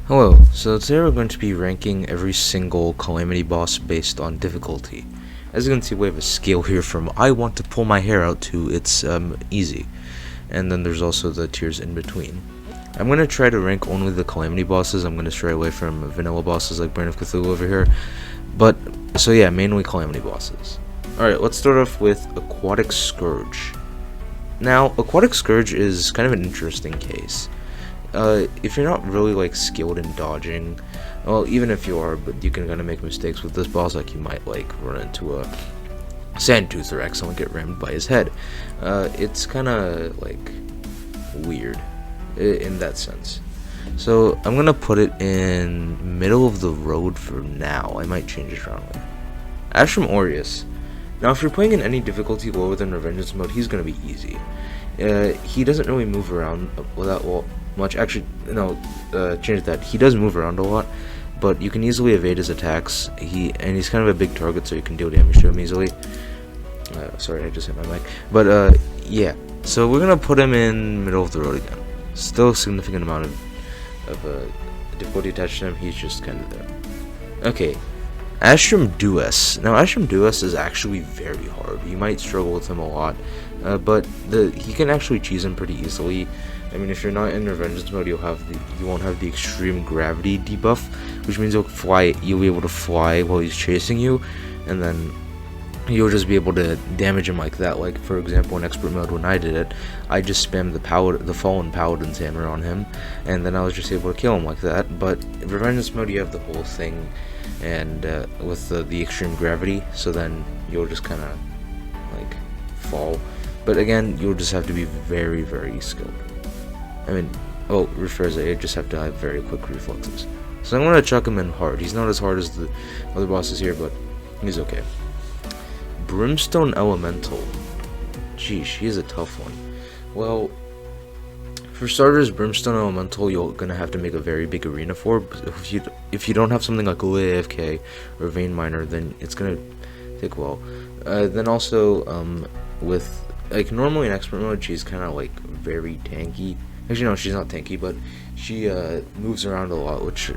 Hello, so today we're going to be ranking every single Calamity boss based on difficulty. As you can see, we have a scale here from I want to pull my hair out to it's easy. And then there's also the tiers in between. I'm going to try to rank only the Calamity bosses. I'm going to stray away from vanilla bosses like Brain of Cthulhu over here. But, so yeah, mainly Calamity bosses. Alright, let's start off with Aquatic Scourge. Now, Aquatic Scourge is kind of an interesting case. If you're not really like skilled in dodging, well, even if you are, but you can kind of make mistakes with this boss, like you might like run into a Sandtooth or accidentally get rammed by his head. It's kind of like weird in that sense. So I'm gonna put it in middle of the road for now. I might change it around later. Ashram Aureus. Now, if you're playing in any difficulty lower than Revengeance mode, he's gonna be easy. He doesn't really move around without much. Actually, no, change that. He does move around a lot, but you can easily evade his attacks. He's kind of a big target, so you can deal damage to him easily. Sorry, I just hit my mic. But yeah, so we're gonna put him in middle of the road again. Still a significant amount of difficulty attached to him. He's just kind of there. Okay, Ashram Dues. Now, Ashram Dues is actually very hard. You might struggle with him a lot, but he can actually cheese him pretty easily. I mean, if you're not in Revengeance mode, you won't have the extreme gravity debuff, which means you'll be able to fly while he's chasing you, and then you'll just be able to damage him like that. Like, for example, in Expert mode, when I did it, I just spammed the Fallen Paladin's Hammer on him, and then I was just able to kill him like that. But in Revengeance mode, you have the whole thing, and with the extreme gravity, so then you'll just kind of like fall. But again, you'll just have to be very, very skilled. I mean, rephrase it, you just have to have very quick reflexes. So I'm going to chuck him in hard. He's not as hard as the other bosses here, but he's okay. Brimstone Elemental. Geez, he's a tough one. Well, for starters, Brimstone Elemental, you're going to have to make a very big arena for. If you don't have something like Lily AFK or Vein Miner, then it's going to take a while. Then also, with, like, normally in Expert mode, she's kind of, like, very tanky. Actually, no, she's not tanky, but she moves around a lot, which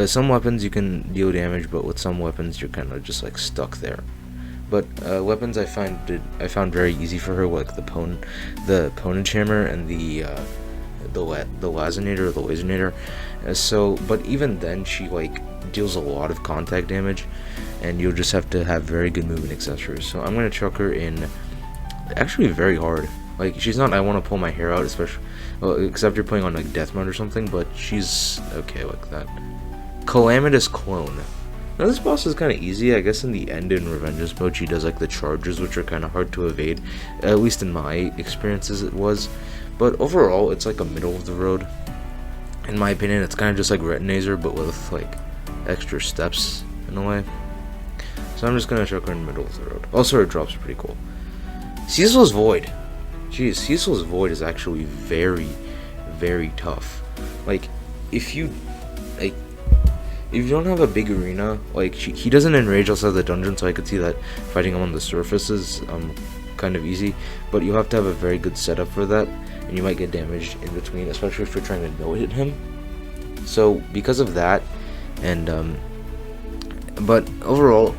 some weapons you can deal damage, but with some weapons you're kind of just like stuck there. But weapons I found very easy for her, like the Ponage Hammer and the Lazinator or the Lasernator. But even then, she like deals a lot of contact damage, and you'll just have to have very good movement accessories. So I'm gonna chuck her in actually very hard. Like, she's not I want to pull my hair out, especially, well, except you're playing on like death mode or something, but she's okay like that. Calamitous Clone. Now this boss is kind of easy. I guess in the end in Revengeance mode she does like the charges, which are kind of hard to evade, at least in my experiences it was. But overall it's like a middle of the road. In my opinion, it's kind of just like Retinazer, but with like extra steps in a way. So I'm just gonna chuck her in the middle of the road. Also, her drops are pretty cool. Cecil's Void. Jeez, Cecil's Void is actually very, very tough. Like, if you don't have a big arena, like, he doesn't enrage outside the dungeon, so I could see that fighting him on the surface is kind of easy. But you have to have a very good setup for that, and you might get damaged in between, especially if you're trying to no-hit him. So because of that, and but overall,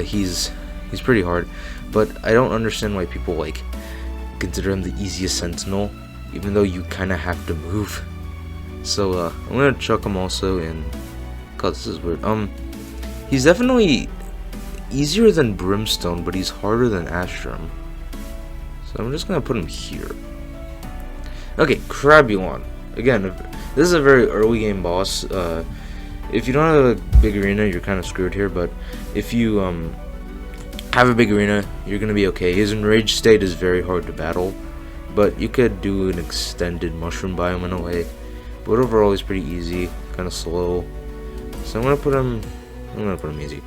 he's pretty hard. But I don't understand why people like consider him the easiest sentinel, even though you kind of have to move. So I'm gonna chuck him also in. God, this is weird. He's definitely easier than Brimstone, but he's harder than Ashram. So I'm just gonna put him here. Okay, Crabulon. Again, this is a very early game boss. If you don't have a big arena, you're kind of screwed here. But if you have a big arena, you're gonna be okay. His enraged state is very hard to battle, but you could do an extended mushroom biome in a way. But overall, he's pretty easy, kind of slow. So I'm gonna put him easy.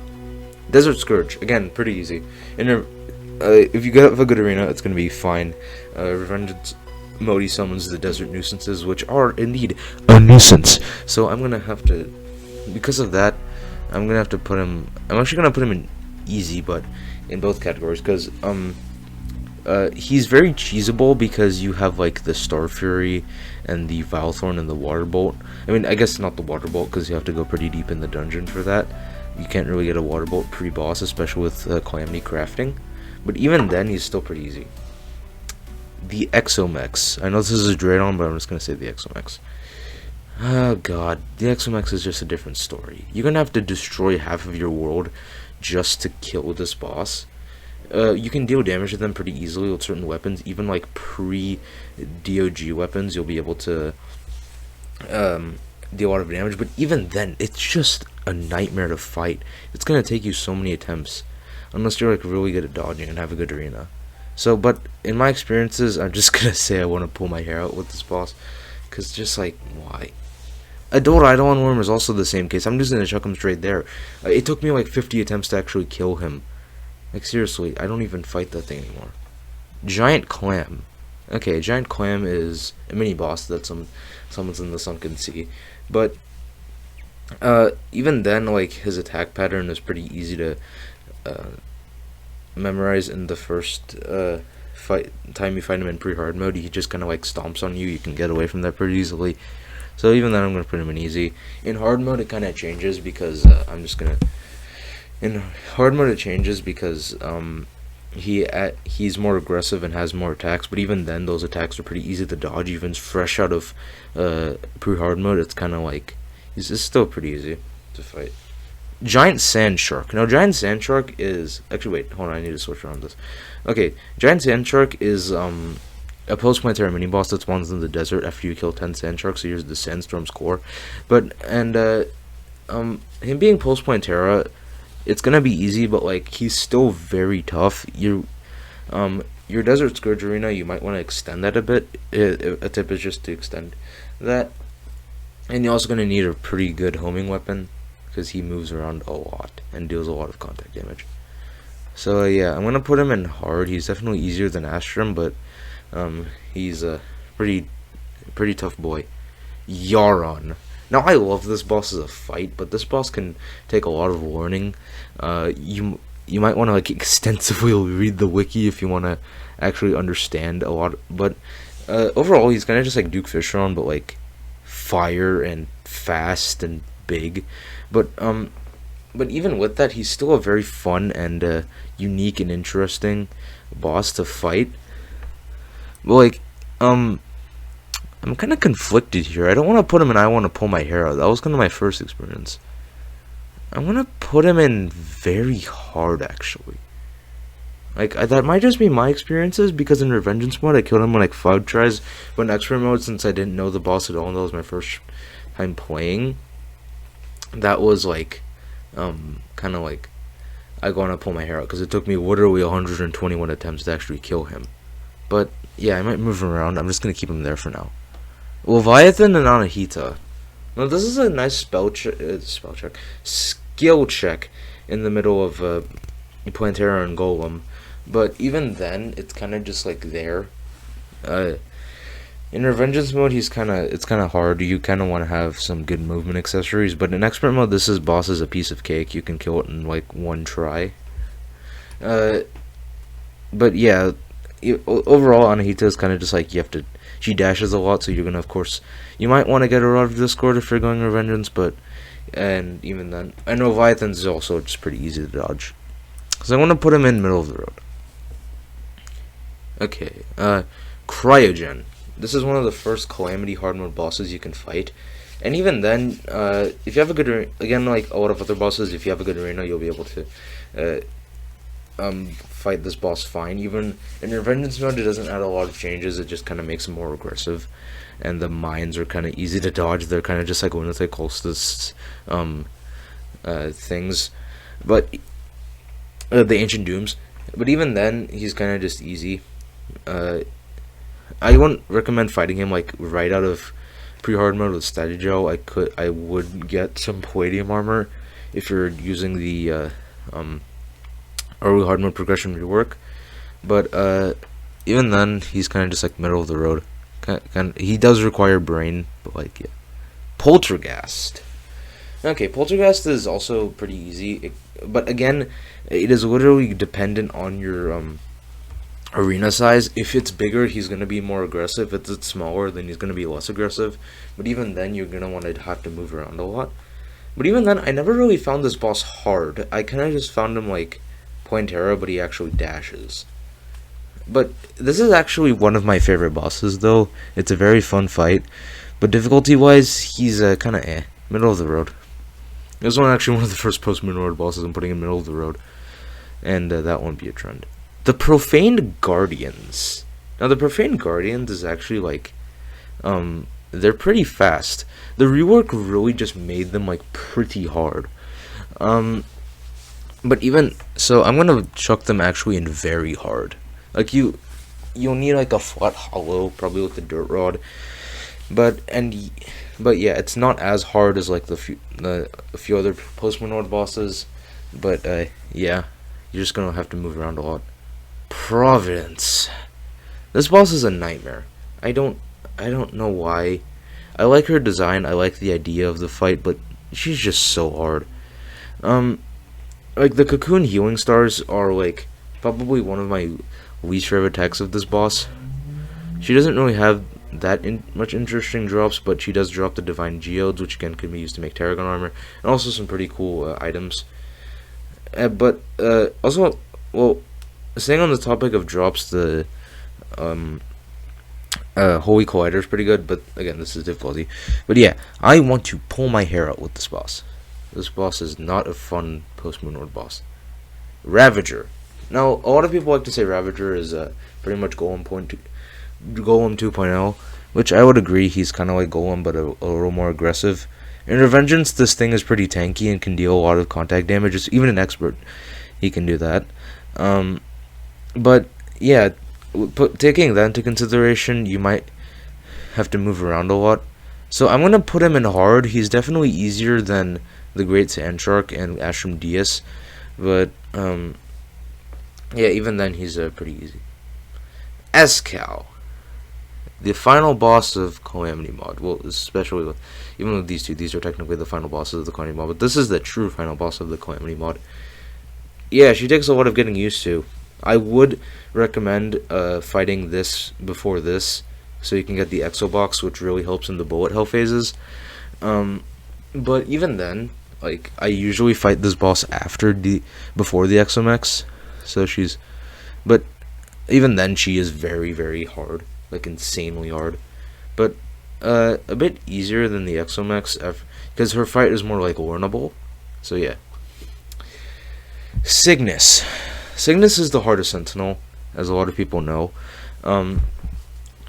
Desert Scourge, again, pretty easy. If you have a good arena, it's gonna be fine. Revengeance mode summons the desert nuisances, which are indeed a nuisance. So I'm gonna have to, because of that, I'm gonna have to put him. I'm actually gonna put him in easy, but in both categories, because he's very cheesable because you have like the Star Fury and the Vilethorn and the Water Bolt. I mean, I guess not the Water Bolt because you have to go pretty deep in the dungeon for that. You can't really get a Water Bolt pre-boss, especially with Calamity crafting. But even then, he's still pretty easy. The Exomex. I know this is a Draydon, but I'm just gonna say the Exomex. Oh god, the Exomex is just a different story. You're gonna have to destroy half of your world just to kill this boss. You can deal damage to them pretty easily with certain weapons, even like pre-DOG weapons, you'll be able to deal a lot of damage, but even then, it's just a nightmare to fight. It's gonna take you so many attempts, unless you're like really good at dodging and have a good arena. So, but in my experiences, I'm just gonna say I want to pull my hair out with this boss, because just like, why? Adult Eidolon Worm is also the same case. I'm just gonna chuck him straight there. It took me like 50 attempts to actually kill him. Like, seriously, I don't even fight that thing anymore. Giant Clam. Okay, Giant Clam is a mini-boss that someone's in the Sunken Sea. But, even then, like, his attack pattern is pretty easy to memorize in the first time you fight him in pre-hard mode. He just kind of, like, stomps on you. You can get away from that pretty easily. So even then, I'm going to put him in easy. In hard mode, it kind of changes because I'm just going to... In hard mode it changes because he's more aggressive and has more attacks, but even then those attacks are pretty easy to dodge. Even fresh out of pre-hard mode, it's kind of like it's still pretty easy to fight. Giant Sand Shark. Now Giant Sand Shark is actually wait, hold on, I need to switch around this. Okay, Giant Sand Shark is a post-planetary mini boss that spawns in the desert after you kill 10 sand sharks. So here's the Sandstorm's core, him being post-planetara, it's gonna be easy, but like he's still very tough. Your Desert Scourge arena, you might want to extend that a bit. A tip is just to extend that, and you're also gonna need a pretty good homing weapon because he moves around a lot and deals a lot of contact damage. So yeah, I'm gonna put him in hard. He's definitely easier than Astrum, but he's a pretty tough boy. Yaron. Now, I love this boss as a fight, but this boss can take a lot of warning. You might want to like extensively read the wiki if you want to actually understand a lot. But overall, he's kind of just like Duke Fishron, but like fire and fast and big. But even with that, he's still a very fun and unique and interesting boss to fight. But like I'm kind of conflicted here. I don't want to put him in I want to pull my hair out. That was kind of my first experience. I'm going to put him in very hard, actually. Like, that might just be my experiences, because in Revengeance mode, I killed him in like 5 tries. But in Expert mode, since I didn't know the boss at all, and that was my first time playing, that was like, kind of like, I want to pull my hair out, because it took me literally 121 attempts to actually kill him. But, yeah, I might move him around. I'm just going to keep him there for now. Leviathan and Anahita. Now this is a nice skill check in the middle of Plantera and Golem, but even then it's kind of just like there. In Revengeance mode, it's kind of hard. You kind of want to have some good movement accessories, but in Expert mode, boss is a piece of cake. You can kill it in like 1 try. But yeah, overall, Anahita is kind of just like she dashes a lot, so you're gonna, of course, you might want to get her out of Discord if you're going Revengeance, and even then, I know Leviathan's is also just pretty easy to dodge. So I'm gonna put him in middle of the road. Okay, Cryogen. This is one of the first Calamity hard mode bosses you can fight, and even then, if you have a good again, like a lot of other bosses, if you have a good arena, you'll be able to fight this boss fine. Even in Revengeance mode, it doesn't add a lot of changes. It just kind of makes him more aggressive, and the mines are kind of easy to dodge. They're kind of just like Lunatic Cultist things, but the Ancient Dooms. But even then, he's kind of just easy. I wouldn't recommend fighting him like right out of pre-hard mode with Static Gel. I would get some Palladium armor if you're using the early hard mode progression rework, but even then he's kind of just like middle of the road. He does require brain, but like, yeah. Poltergast. Okay, Poltergast is also pretty easy, but again, it is literally dependent on your arena size. If it's bigger, he's gonna be more aggressive. If it's smaller, then he's gonna be less aggressive. But even then, you're gonna want to have to move around a lot. But even then, I never really found this boss hard. I kind of just found him like Pointera, but he actually dashes. But this is actually one of my favorite bosses, though. It's a very fun fight. But difficulty-wise, he's kind of middle of the road. This one actually one of the first post-Middle bosses I'm putting in middle of the road. And that won't be a trend. The Profaned Guardians. Now, the Profaned Guardians is actually like, they're pretty fast. The rework really just made them like pretty hard. But even so, I'm gonna chuck them actually in very hard. Like you'll need like a flat hollow, probably with the dirt rod. But yeah, it's not as hard as like a few other post Middle bosses. But yeah, you're just gonna have to move around a lot. Providence. This boss is a nightmare. I don't know why. I like her design. I like the idea of the fight, but she's just so hard. Like the Cocoon Healing Stars are like probably one of my least favorite attacks of this boss. She doesn't really have that much interesting drops, but she does drop the Divine Geodes, which again can be used to make Tarragon armor, and also some pretty cool items. But also, well, staying on the topic of drops, the Holy Collider is pretty good, but again, this is difficulty. But yeah, I want to pull my hair out with this boss. This boss is not a fun post-Moon Lord boss. Ravager. Now, a lot of people like to say Ravager is pretty much Golem 2.0, which I would agree. He's kind of like Golem, but a little more aggressive. In Revengeance, this thing is pretty tanky and can deal a lot of contact damage. Even an expert, he can do that. But yeah, taking that into consideration, you might have to move around a lot. So I'm gonna put him in hard. He's definitely easier than the Great Sand Shark and Ashram Dias, but yeah, even then he's pretty easy. Escal, the final boss of Calamity mod. Well, especially with even with these two, these are technically the final bosses of the Calamity mod, but this is the true final boss of the Calamity mod. Yeah, she takes a lot of getting used to. I would recommend fighting this before this, so you can get the Exo Box, which really helps in the bullet hell phases. But even then, like, I usually fight this boss before the Exomex, so but even then she is very, very hard, like insanely hard. But a bit easier than the Exomex, because her fight is more like learnable. So yeah. Cygnus. Cygnus is the hardest Sentinel, as a lot of people know.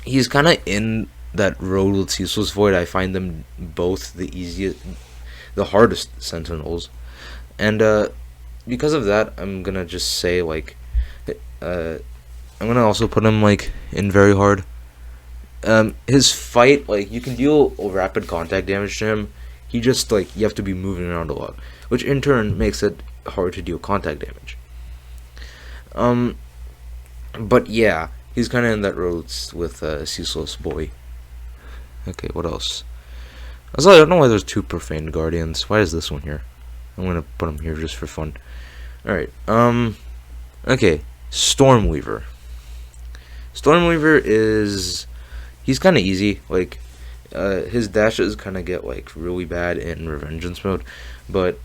He's kind of in that road with Ceaseless Void. I find them both the hardest Sentinels, and because of that, I'm gonna just say like, I'm gonna also put him like in very hard. His fight, like, you can deal rapid contact damage to him. He just, like, you have to be moving around a lot, which in turn makes it hard to deal contact damage. But yeah, he's kind of in that road with Ceaseless Boy. Okay, what else? Also, I don't know why there's two Profaned Guardians. Why is this one here? I'm gonna put him here just for fun. Alright, okay, Stormweaver. Stormweaver he's kind of easy. Like, his dashes kind of get, like, really bad in Revengeance mode, but,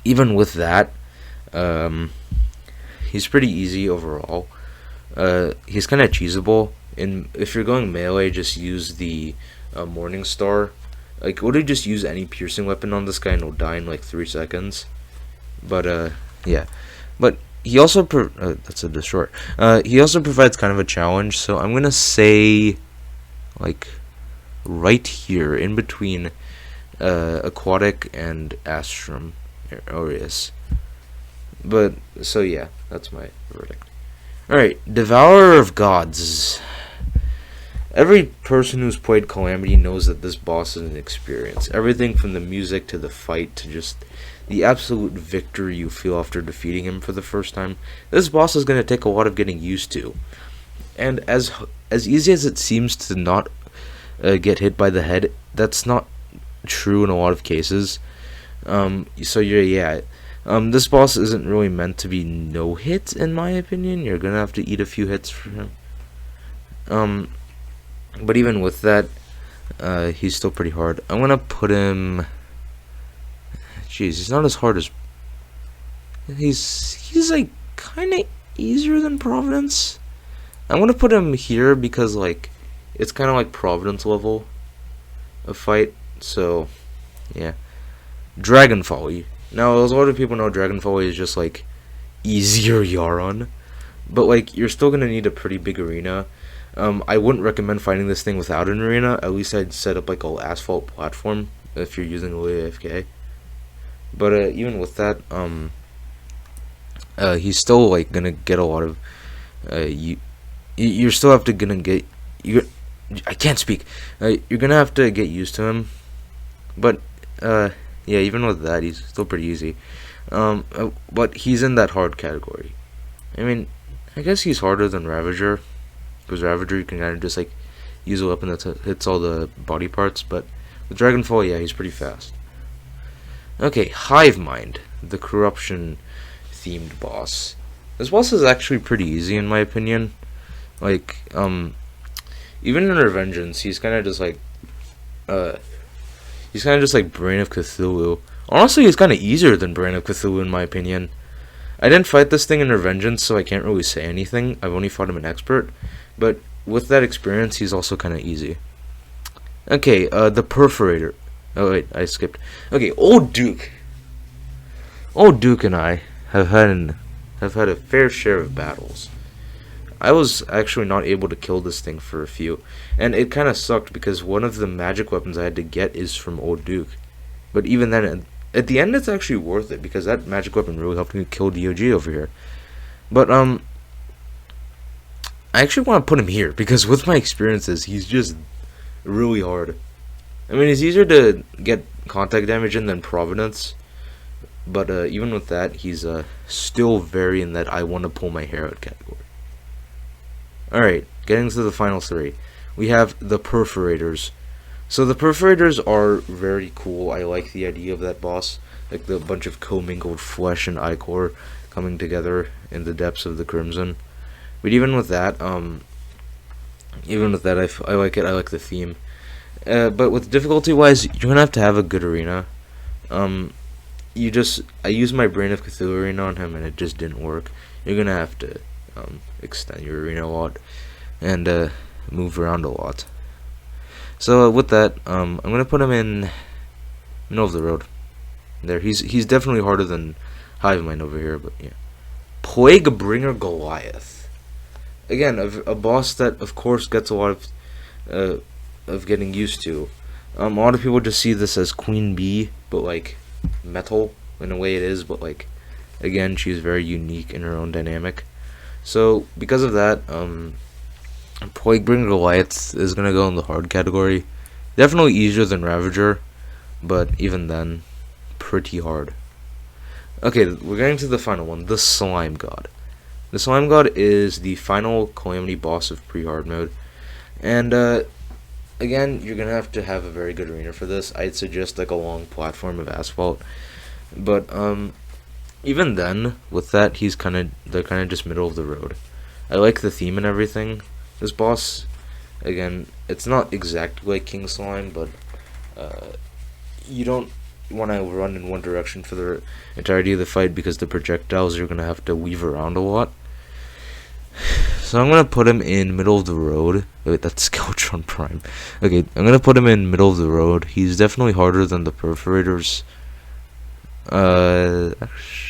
even with that, he's pretty easy overall. He's kind of cheesable. If you're going melee, just use the Morning Star. Like, would just use any piercing weapon on this guy and he'll die in like 3 seconds. But yeah. But he also that's a destroyer. He also provides kind of a challenge. So I'm gonna say, like, right here in between Aquatic and Astrum Aureus. But so yeah, that's my verdict. Alright, Devourer of Gods. Every person who's played Calamity knows that this boss is an experience. Everything from the music to the fight to just the absolute victory you feel after defeating him for the first time. This boss is going to take a lot of getting used to. And as easy as it seems to not get hit by the head, that's not true in a lot of cases. So yeah, This boss isn't really meant to be no hit, in my opinion. You're gonna have to eat a few hits for him. But even with that, he's still pretty hard. I'm gonna put him. Jeez, he's not as hard as. He's like kind of easier than Providence. I'm gonna put him here because like it's kind of like Providence level of fight. So yeah, Dragon Folly. Now, as a lot of people know, Dragon Folly is just like easier Yaron, but like you're still gonna need a pretty big arena. I wouldn't recommend fighting this thing without an arena. At least I'd set up like a asphalt platform if you're using Lily AFK. But even with that, he's still like gonna get a lot of you're still have to gonna get I can't speak. You're gonna have to get used to him, but yeah, even with that, he's still pretty easy. But he's in that hard category. I mean, I guess he's harder than Ravager, because Ravager you can kind of just like use a weapon that hits all the body parts. But with Dragonfall, yeah, he's pretty fast. Okay, Hive Mind, the corruption themed boss. This boss is actually pretty easy in my opinion. Like, even in Revengeance, he's kind of just like, Brain of Cthulhu. Honestly, he's kind of easier than Brain of Cthulhu in my opinion. I didn't fight this thing in Revengeance, so I can't really say anything. I've only fought him in Expert, but with that experience, he's also kind of easy. Okay, the Perforator. Oh wait, I skipped. Okay, Old Duke. Old Duke and I have had a fair share of battles. I was actually not able to kill this thing for a few, and it kind of sucked because one of the magic weapons I had to get is from Old Duke. But even then, at the end, it's actually worth it because that magic weapon really helped me kill DOG over here. But I actually want to put him here because with my experiences, he's just really hard. I mean, it's easier to get contact damage in than Providence, but even with that, he's still very in that I want to pull my hair out category. Alright, getting to the final three. We have the Perforators. So the Perforators are very cool. I like the idea of that boss. Like the bunch of commingled flesh and ichor coming together in the depths of the Crimson. But even with that, I like it. I like the theme. But with difficulty-wise, you're gonna have to have a good arena. I used my Brain of Cthulhu arena on him, and it just didn't work. You're gonna have to extend your arena a lot and move around a lot. So with that, I'm gonna put him in middle of the road. There, he's definitely harder than Hive Mind over here, but yeah. Plague Bringer Goliath. Again, a boss that of course gets a lot of getting used to. A lot of people just see this as Queen Bee, but like metal in a way it is, but like again, she's very unique in her own dynamic. So because of that, Plaguebringer Goliath is gonna go in the hard category. Definitely easier than Ravager, but even then, pretty hard. Okay, we're getting to the final one, the Slime God. The Slime God is the final Calamity boss of pre-hard mode, and again, you're gonna have to have a very good arena for this. I'd suggest like a long platform of asphalt, but even then, with that, they're kind of just middle of the road. I like the theme and everything. This boss, again, it's not exactly like King Slime, but you don't want to run in one direction for the entirety of the fight because the projectiles you're going to have to weave around a lot. So I'm going to put him in middle of the road. Wait, that's Skeletron Prime. Okay, I'm going to put him in middle of the road. He's definitely harder than the Perforators.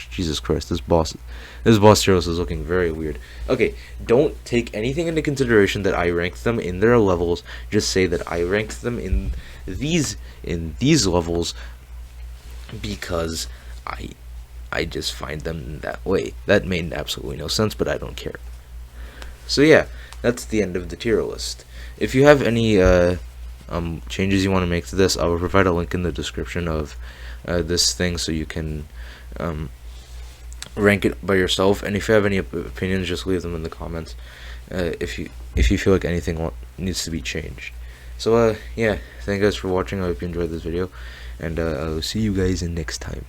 Jesus Christ, this boss Heroes is looking very weird. Okay, don't take anything into consideration that I ranked them in their levels. Just say that I ranked them in these levels because I just find them that way. That made absolutely no sense, but I don't care. So yeah, that's the end of the tier list. If you have any changes you want to make to this, I will provide a link in the description of this thing so you can rank it by yourself. And if you have any opinions, just leave them in the comments if you feel like anything needs to be changed. So yeah, thank you guys for watching. I hope you enjoyed this video, and I'll see you guys in next time.